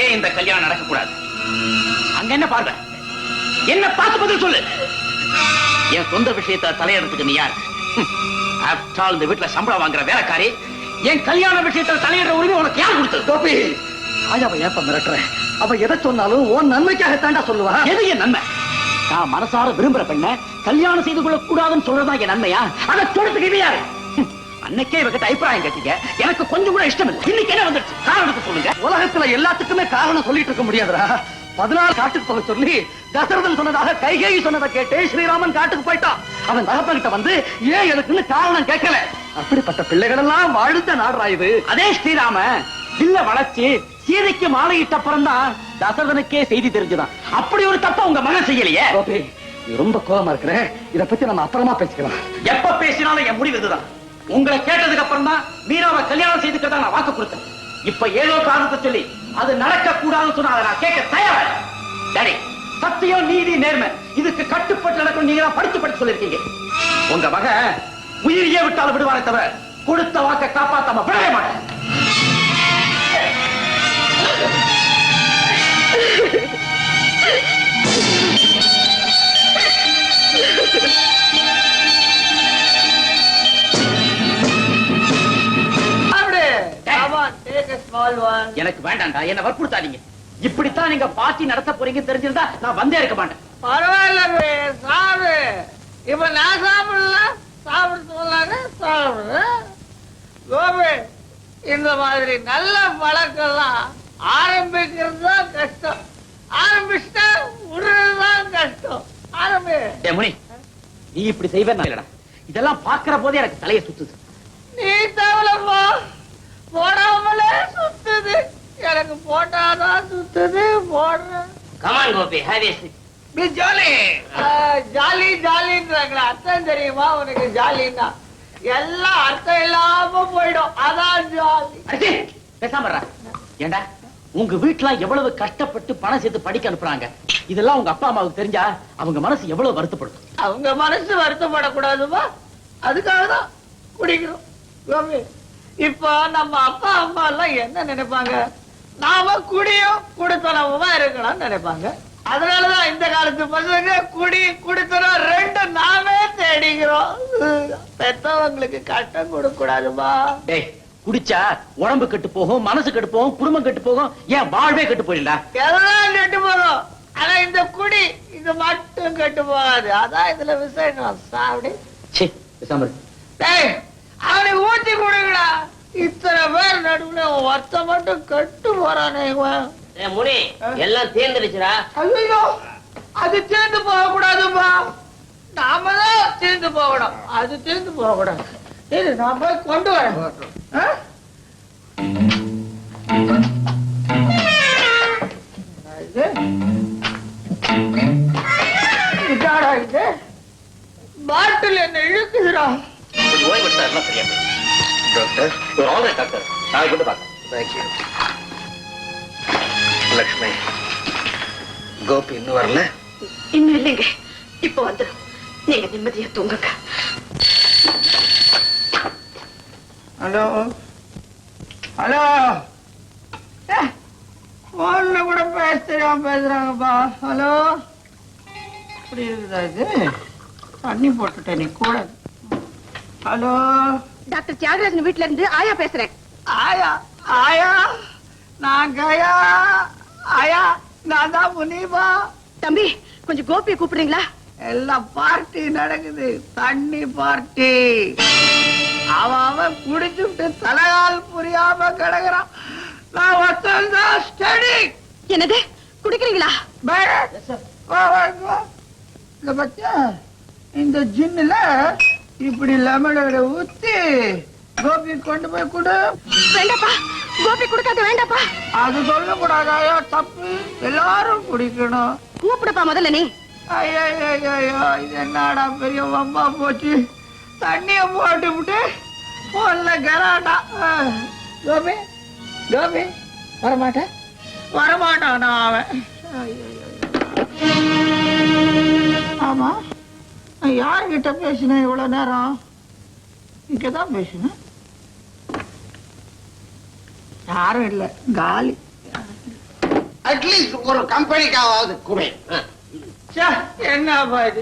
ஏன் இந்த கல்யாணம் நடக்கக்கூடாது? அங்க என்ன பார்வை? என்ன பார்த்து பதில் சொல்லு. என் சொந்த விஷயத்தை தலையிடறதுக்கு நீ யார்? இந்த வீட்டுல சம்பளம் வாங்குற வேலைக்காரி என் கல்யாண விஷயத்தில் தலையிடுற உரிமை உனக்கு யார் கொடுத்தது? கோபி, ராஜாவை ஏப்ப மிரட்டுறேன். அவ எதை சொன்னாலும் உன் நன்மைக்காகத்தாண்டா சொல்லுவா. எது என் நன்மை? நான் மனசார விரும்புற பெண்ண கல்யாணம் செய்து கொள்ள கூடாதுன்னு சொல்றதுதான் என் நன்மையா? அதை சொல்றதுக்கு இது யாரு? அன்னைக்கே இவகிட்ட அபிப்பிராயம் கேட்டீங்க, எனக்கு கொஞ்சம் கூட இஷ்டம் இல்லை. இன்னைக்கு என்ன வந்துருச்சு? காரணத்தை சொல்லுங்க. உலகத்துல எல்லாத்துக்குமே காரணம் சொல்லிட்டு இருக்க முடியாதுடா. 14 காட்டுக்கு போக சொல்லி தசரதன் சொன்னதாக கைகேயி சொன்னதை கேட்டு ஸ்ரீராமன் காட்டுக்கு போயிட்டான். அவன் தகப்பன்கிட்ட வந்து ஏன் எதுக்குன்னு காரணம் கேட்கல. அப்படிப்பட்ட பிள்ளைகள் எல்லாம் வாழ்ந்த நாடுறா இது. அதே ஸ்ரீராம இல்ல வளர்ச்சி சீதைக்கு மாலையிட்ட அப்புறம் தான் தசரதனுக்கே செய்தி தெரிஞ்சுதான். அப்படி ஒரு தப்ப உங்க மகன் செய்யலையே. நீ ரொம்ப கோபமா இருக்கிற. இத பத்தி நம்ம அப்புறமா பேசிக்கலாம். எப்ப பேசினாலும் என் முடிவு இதுதான். உங்களை கேட்டதுக்கு அப்புறம் தான் மீராவை கல்யாணம் செய்துக்கிறதா நான் வாக்கு கொடுத்தேன். இப்ப ஏதோ காரணத்தை சொல்லி அது நடக்க கூடாதுன்னு சொன்னா அதை நான் கேட்க தயார். டாடி, சத்தியம் நீதி நேர்மை இதுக்கு கட்டுப்பட்டு நடக்கும். நீங்க தான் படிச்சு சொல்லிருக்கீங்க. உங்க மகன் உயிரியே விட்டாலும் விடுவானே தவிர கொடுத்த வாக்க காப்பாத்தாம விடவே மாட்டேன். எனக்கு வேண்டாம்டா, என்ன வற்புறுத்தாதீங்க. இப்படித்தான் நீங்க பார்ட்டி நடத்த போறீங்க தெரிஞ்சிருந்தா நான் வந்தே இருக்க மாட்டேன். பரவாயில்ல சாப்பிடு. இப்ப நான் சாப்பிடல, சாப்பிட சொல்லாங்க சாப்பிடு. கோபி, இந்த மாதிரி நல்ல பழக்கெல்லாம் ஆரம்பிக்கிறது தான் கஷ்டம். ஆரம்பிச்சுட்டா விடுறதுதான் கஷ்டம். ஆரம்பி முனி, நீ இப்படி செய்வேன் இதெல்லாம் பாக்குற போதே எனக்கு தலையை சுத்துது. நீ தவளப்பா, போடாமலே சுத்துது. எனக்கு போட்டாதான் சுத்துது. போடுறேன். கமான் கோபி, நீ ஜாலி ஜாலி ஜாலின்றாங்களா? அர்த்தம் தெரியுமா உனக்கு? ஜாலின்னா எல்லாம் அர்த்தம் இல்லாம போயிடும். அதான் ஜாலி. பேசாம ஏண்டா, உங்க வீட்டுல எவ்வளவு கஷ்டப்பட்டு பணம் சேர்த்து படிக்க அனுப்புறாங்க. இதெல்லாம் உங்க அப்பா அம்மாவுக்கு தெரிஞ்சா அவங்க மனசு எவ்வளவு வருத்தப்படும். அவங்க மனசு வருத்தப்படக்கூடாதுமா, அதுக்காக தான் குடிக்கிறோம். இப்ப நம்ம அப்பா அம்மா எல்லாம் என்ன நினைப்பாங்க? நாம குடியும் குடித்தனமா இருக்கணும்னு நினைப்பாங்க. அதனாலதான் இந்த காலத்து பசங்க குடி குடித்தனம் ரெண்டும் நாமே தேடிக்கிறோம். பெத்தவங்களுக்கு கஷ்டம் கொடுக்க கூடாதுமா. குடிச்சா உடம்பு கெட்டு போகும், மனசு கெட்டு போகும், குடும்பம் கெட்டு போகும், ஏன் வாழ்வே கெட்டு போயிடல. எல்லாம் கெட்டு போகும். ஆனா இந்த குடி இது மட்டும் கெட்டு போகாது. அதான் இதுல விசேஷம். சாப்பிடு. அவனுக்கு ஊத்தி கொடுங்கடா. இத்தனை பேர் நடுவுல ஒருத்த மட்டும் கெட்டு போறானே. முனி, எல்லாம் தேர்ந்துடுச்சுடா. ஐயோ, அது தேர்ந்து போக கூடாதுப்பா. நாம தான் தேர்ந்து போகணும். அது தேர்ந்து போக கூடாது. இது நான் போய் கொண்டு வரேன். இது பாட்டில் என்ன இழுக்குதுடா. லட்சுமி, கோபி இன்னும் வரல? இன்னும் இல்லைங்க, இப்ப வந்து நீங்க நிம்மதியா தூங்குங்க. ஹலோ ஹலோ, போன்ல கூட பேசுறாங்கப்பா. ஹலோ, இப்படி இருக்குதா? இது தண்ணி போட்டுட்டேன் நீ கூட. ஹலோ, டாக்டர் தியாகராஜன் வீட்டுல இருந்து ஆயா பேசுறேன். ஆயா? ஆயா நான் கயா. ஆயா நான் தான் முனிபா. தம்பி, கொஞ்சம் கோபியை கூப்பிடுறீங்களா? எல்லாம் பார்ட்டி நடக்குது, தண்ணி பார்ட்டி. அவன் குடிச்சுட்டு தலைகால் புரியாம கிடக்குறான். நான் ஒருத்தன் ஸ்டடி. என்னது, குடிக்கிறீங்களா? இந்த பச்சா, இந்த ஜின்னுல இப்படி லெமனோட ஊத்தி கோபி கொண்டு போய் கொடு. வேண்டாப்பா, கோபி குடுக்காத. வேண்டாப்பா, அது சொல்ல கூடாதாயா? தப்பு. எல்லாரும் குடிக்கணும். கூப்பிடுப்பா முதல்ல நீ. ஐயோ, இது என்னடா பெரிய வம்பா போச்சு. தண்ணிய போட்டு விட்டு போன்ல கராட்டா. கோபி, கோபி வரமாட்டேன். வரமாட்டானா அவன்? ஆமா, யாருகிட்ட பேசினேன் இவ்வளவு நேரம்? இங்கதான் பேசினேன். யாரும் இல்ல, காலி. அட்லீஸ்ட் ஒரு கம்பெனிக்காவது குடி. என்னப்பா இது,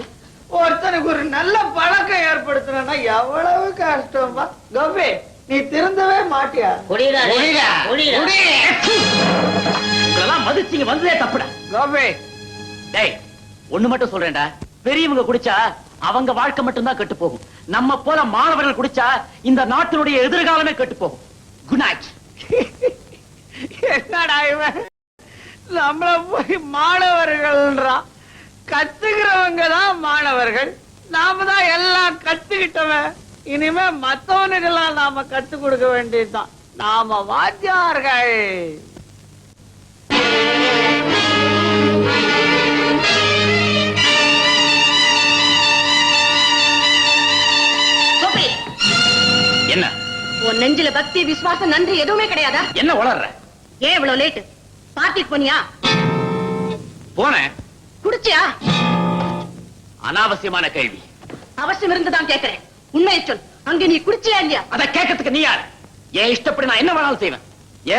ஒருத்தனுக்கு ஒரு நல்ல பழக்கம் ஏற்படுத்தணும்னா எவ்வளவு கஷ்டம்பா. கோபி, நீ திருந்தவே மாட்டியா? குடிடா குடிடா, குடிடா. குடி. இதெல்லாம் மதிச்சீங்க வந்ததே தப்புடா. கோபி, டேய் ஒண்ணு மட்டும் சொல்றேன்டா, பெரியவங்க குடிச்சா அவங்க வாழ்க்கை மட்டும்தான் கெட்டு போகும். நம்ம போல மாணவர்கள் குடிச்சா இந்த நாட்டினுடைய எதிர்காலமே கெட்டு போகும். Good night. என்னடா இவன் நம்மள போய் மாணவர்கள்ன்றான். கத்துக்கிறவங்க தான் மாணவர்கள், நாம தான் எல்லாம் கத்துக்கிட்டவன். இனிமே மத்தவனுக்கெல்லாம் நாம கத்து கொடுக்க வேண்டியதுதான். நாம வாத்தியார்கள். கோபி, என்ன உன் நெஞ்சில பக்தி விசுவாசம் நன்றி எதுவுமே கிடையாதா? என்ன வளர்ற? ஏன் இவ்வளவு லேட்? பார்ட்டிக்கு போனியா? போனேன். குடிச்சியா? அனாவசியமான கேள்வி. அவசியம் இருந்துதான் கேட்கிறேன். உண்மையை சொல், அங்க நீ குடிச்சியா இல்லையா? அத கேட்கறதுக்கு நீ யார்? ஏன் இஷ்டப்படி நான் என்ன வேணாலும் செய்வேன். ஏ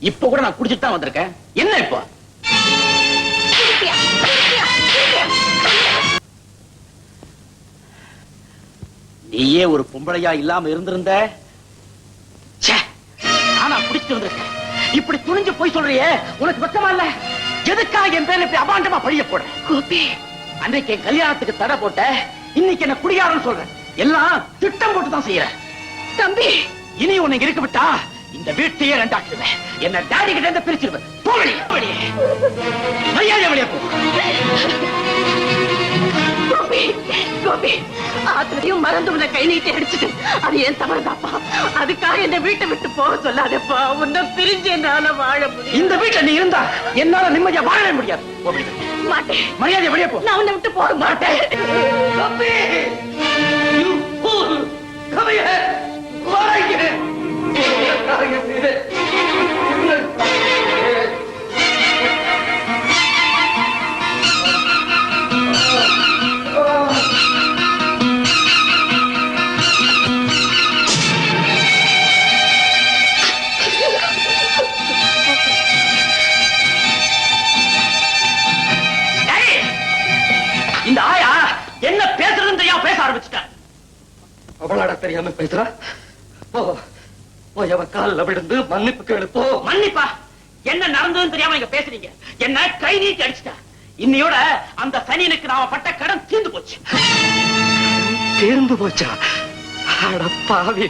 இப்ப கூட நான் குடிச்சிட்டு தான் வந்திருக்கேன். என்ன இப்போ? குடிச்சியா? குடிச்சியா? குடிச்சியா? நீயே ஒரு பொம்பளையா இல்லாம இருந்திருந்த, ஆனா குடிச்சிட்டு வந்திருக்கேன். இப்படி துணிஞ்சு போய் சொல்றியே, உனக்கு வெக்கமா இல்ல? எதுக்காக என் பேர்ல இப்படி அபாண்டமா பழிய போட? கோபி, அன்றைக்கு என் கல்யாணத்துக்கு தடை போட்ட, இன்னைக்கு என்ன குடியாரன்னு சொல்றேன். எல்லாம் திட்டம் போட்டு தான் செய்யறேன். தம்பி, இனி உன்னை இருக்க விட்டா இந்த வீட்டையே ரெண்டாக்கிடுவேன். என்ன டாடி கிட்ட இருந்து பிரிச்சிருவேன். போவடி மரியாதை வெளியே போ. கோபி, கோபி, ஆத்திரையும் மறந்து உன்னை கை நீட்டி அடிச்சுட்டு, அது ஏன் தவறுதாப்பா? அதுக்காக என்ன வீட்டை விட்டு போக சொல்லாதப்பா. உன்னை பிரிஞ்சு என்னால வாழ முடியும். இந்த வீட்டுல நீ இருந்தா என்னால நிம்மதியா வாழவே முடியாது. போவடி. மாட்டேன். மரியாதை வெளியே போ. நான் உன்னை விட்டு போக மாட்டேன். தம்பி, you fool. Come here. வாங்க. இந்த ஆயா என்ன பேசுறதுன்னு தெரியாம பேச ஆரம்பிச்சுட்டேன். அவளாட தெரியாம பேசுறா. அவ காலில் விழுந்து மன்னிப்பு கேளு போ. மன்னிப்பா? என்ன நடந்ததுன்னு தெரியாம நீங்க பேசுறீங்க. என்ன கை நீட்டி அடிச்சுட்டா. இன்னையோட அந்த சனியனுக்கு நாம பட்ட கடன் தீர்ந்து போச்சு. தீர்ந்து போச்சா? அட பாவி,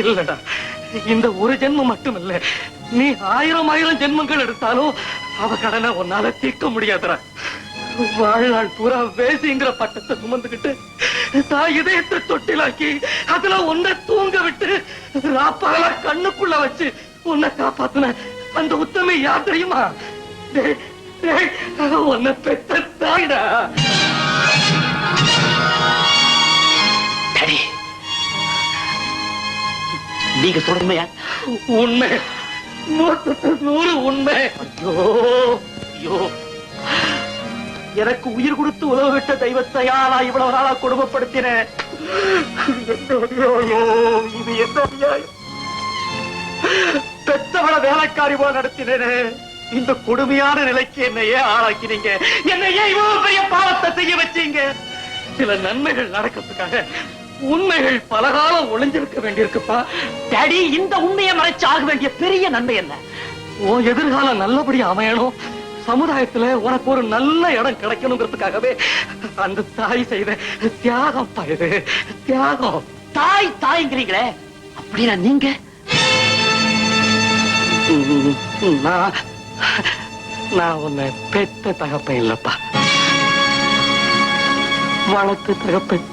இல்லடா, இந்த ஒரு ஜென்மம் மட்டும் இல்ல, நீ 1000 ஜென்மங்கள் எடுத்தாலும் அவ கடனை உன்னால தீர்க்க முடியாதுடா. வாழ்நாள் பூரா வேசிங்கிற பட்டத்தை சுமந்துகிட்டு தாய் இதயத்தை தொட்டிலாக்கி அதுல உன்னை தூங்க விட்டு ராப்பால கண்ணுக்குள்ள வச்சு உன்னை காப்பாத்துன அந்த உத்தமி யார் தெரியுமா? உன்னை பெத்த தாய்டா. நீங்க சொல்றமையா? உண்மை, 100% உண்மை. ஐயோ ஐயோ, எனக்கு உயிர் கொடுத்து உதவ விட்ட தெய்வத்தையா நான் இவ்வளவு நாளா கொடுமைப்படுத்தினேன். இது என்ன நியாயம்? பெத்தவள வேலைக்காரி போல நடத்தினேனே. இந்த கொடுமையான நிலைக்கு என்னையே ஆளாக்கினீங்க. என்னையே இவ்வளவு பெரிய பாவத்தை செய்ய வச்சீங்க. சில நன்மைகள் நடக்கிறதுக்காக உண்மைகள் பலகாலம் ஒளிஞ்சிருக்க வேண்டியிருக்குப்பா. டாடி, இந்த உண்மையை மறைச்சு ஆக வேண்டிய பெரிய நன்மை என்ன? உன் எதிர்காலம் நல்லபடியா அமையணும், சமுதாயத்துல உனக்கு ஒரு நல்ல இடம் கிடைக்கணுங்கிறதுக்காகவே அந்த தாய் செய்த தியாகம் இது தியாகம். தாய் தாய்ங்கிறீங்களே, அப்படின்னா நீங்க? நான் உன்னை பெத்த தகப்பேன் இல்லப்பா, வளர்த்து தகப்பேன்.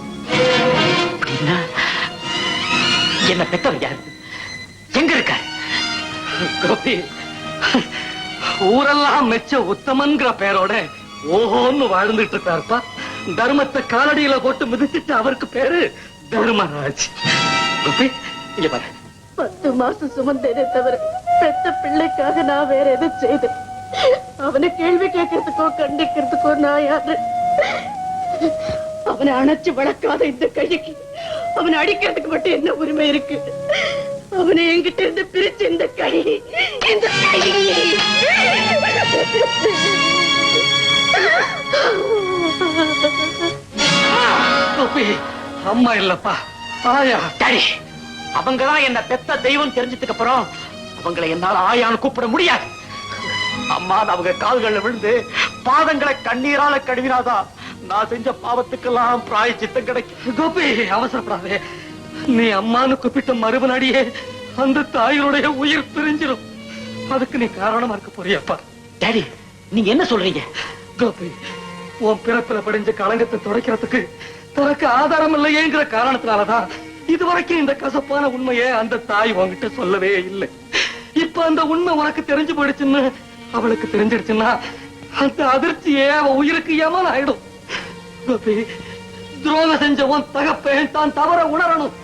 என்ன பெத்தவர் யாரு? எங்க இருக்க? கோபி, ஊரெல்லாம் மெச்ச உத்தமன்கிற பேரோட ஓஹோன்னு வாழ்ந்துட்டு இருக்காருப்பா. தர்மத்தை காலடியில போட்டு மிதிச்சிட்டு அவருக்கு பேரு தர்மராஜ். கோபி, இங்க பாரு. 10 மாசம் சுமந்தேனே தவிர பெத்த பிள்ளைக்காக நான் வேற எதை செய்தேன்? அவனை கேள்வி கேட்கறதுக்கோ கண்டிக்கிறதுக்கோ நான் யாரு? அவனை அணைச்சு வளர்க்காத இந்த கைக்கு அவனை அடிக்கிறதுக்கு மட்டும் என்ன உரிமை இருக்கு? அவனை என்கிட்ட இருந்து பிரிச்சு இந்த கை கோபி, அம்மா இல்லப்பா, ஆயா. டாடி, அவங்கதான் என்ன பெத்த தெய்வம் தெரிஞ்சதுக்கு அப்புறம் அவங்களை என்னால ஆயான்னு கூப்பிட முடியாது. அம்மா அவங்க கால்கள்ல விழுந்து பாதங்களை கண்ணீரால கழுவினாதான் நான் செஞ்ச பாவத்துக்கெல்லாம் பிராயச்சித்தம் கிடைக்கும். கோபி, அவசரப்படாதே. நீ அம்மான்னு கூப்பிட்ட மறுபடியே அந்த தாயினுடைய உயிர் பிரிஞ்சிடும். அதுக்கு நீ காரணமா இருக்க போறியப்பா. டாடி, நீங்க என்ன சொல்றீங்க? கோபி, உன் பிறப்பில படிஞ்ச களங்கத்தை துடைக்கிறதுக்கு தனக்கு ஆதாரம் இல்லையேங்கிற காரணத்தினாலதான் இதுவரைக்கும் இந்த கசப்பான உண்மையை அந்த தாய் உன்கிட்ட சொல்லவே இல்லை. இப்ப அந்த உண்மை உனக்கு தெரிஞ்சு போயிடுச்சுன்னு அவளுக்கு தெரிஞ்சிடுச்சுன்னா அந்த அதிர்ச்சியே அவன் உயிருக்கு யமன் ஆயிடும். கோபி, துரோகம் செஞ்சவன் தகப்பேன் தான் தவற உணரணும்.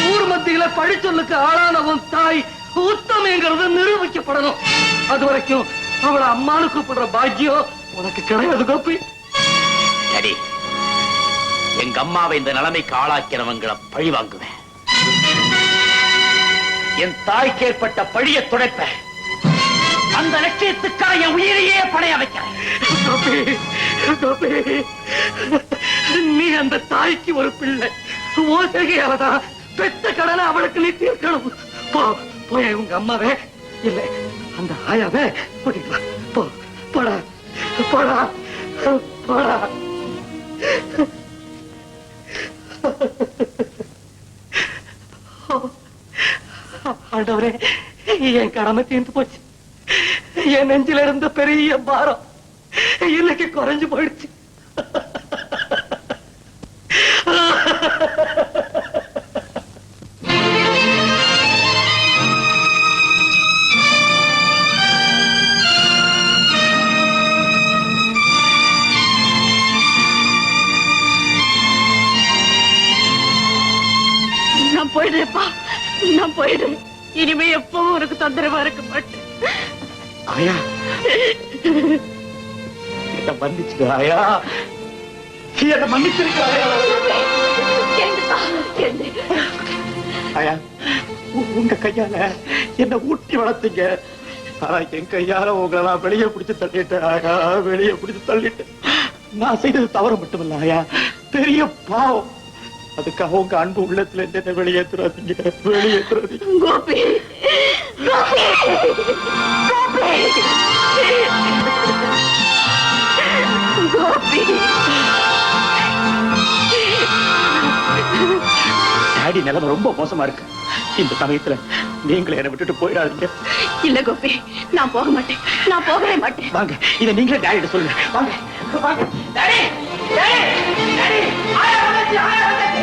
ஊர் மத்தியில பழிச்சொல்லுக்கு ஆளானவன் தாய் உத்தமைங்கிறது நிரூபிக்கப்படணும். அது வரைக்கும் அவளை அம்மானு கூப்பிடுற பாக்கியம் உனக்கு கிடையாது. கோபி, டாடி, எங்க அம்மாவை இந்த நிலைமைக்கு ஆளாக்கிறவங்களை பழி வாங்குவேன். என் தாய்க்கு ஏற்பட்ட பழிய துடைப்பேன். அந்த லட்சியத்துக்காக என் உயிரையே பணைய வைக்கிறேன். கோபி, கோபி, நீ அந்த தாய்க்கு ஒரு பிள்ளை. ஓசையாலதான் பெத்த கடனை அவளுக்கு நீ தீர்க்கணும். போய் உங்க அம்மாவே இல்ல அந்த ஆயாவே கூட்டிட்டு வா. போ, போடா போடா போடா. ஆண்டவரே, என் கடமை தீர்ந்து போச்சு. என் நெஞ்சில இருந்த பெரிய பாரம் இன்னைக்கு குறைஞ்சு போயிடுச்சு. நான் போயிடுறேப்பா, நான் போயிடுறேன். இனிமே எப்பவும் உனக்கு தொந்தரவா இருக்க மாட்டேன். ஆயா, என்ன மன்னிச்சுக்க ஆயா, என்ன மன்னிச்சிருக்க ஆயா. ஆயா, உங்க கையால என்ன ஊட்டி வளர்த்தீங்க. ஆனா என் கையால உங்களை நான் வெளியே பிடிச்சு தள்ளிட்டேன் ஆயா, வெளியே பிடிச்சு தள்ளிட்டேன். நான் செய்தது தவறு மட்டுமில்ல ஆயா, பெரிய பாவம். அதுக்காக உங்க அன்பு உள்ளத்துல என்ன வெளியேற்றுறாதீங்க, வெளியேற்றுறாதீங்க. கோபி, கோபி, கோபி. டாடி நிலைமை ரொம்ப மோசமா இருக்கு. இந்த சமயத்துல நீங்களே என்னை விட்டுட்டு போயிடாதீங்க. இல்ல கோபி, நான் போக மாட்டேன், நான் போகவே மாட்டேன். வாங்க, இதை நீங்களே டாடிட்ட சொல்லுங்க. வாங்க, வாங்க. டாடி, டாடி, டாடி, ஆயா வந்துச்சு, ஆயா வந்துச்சு.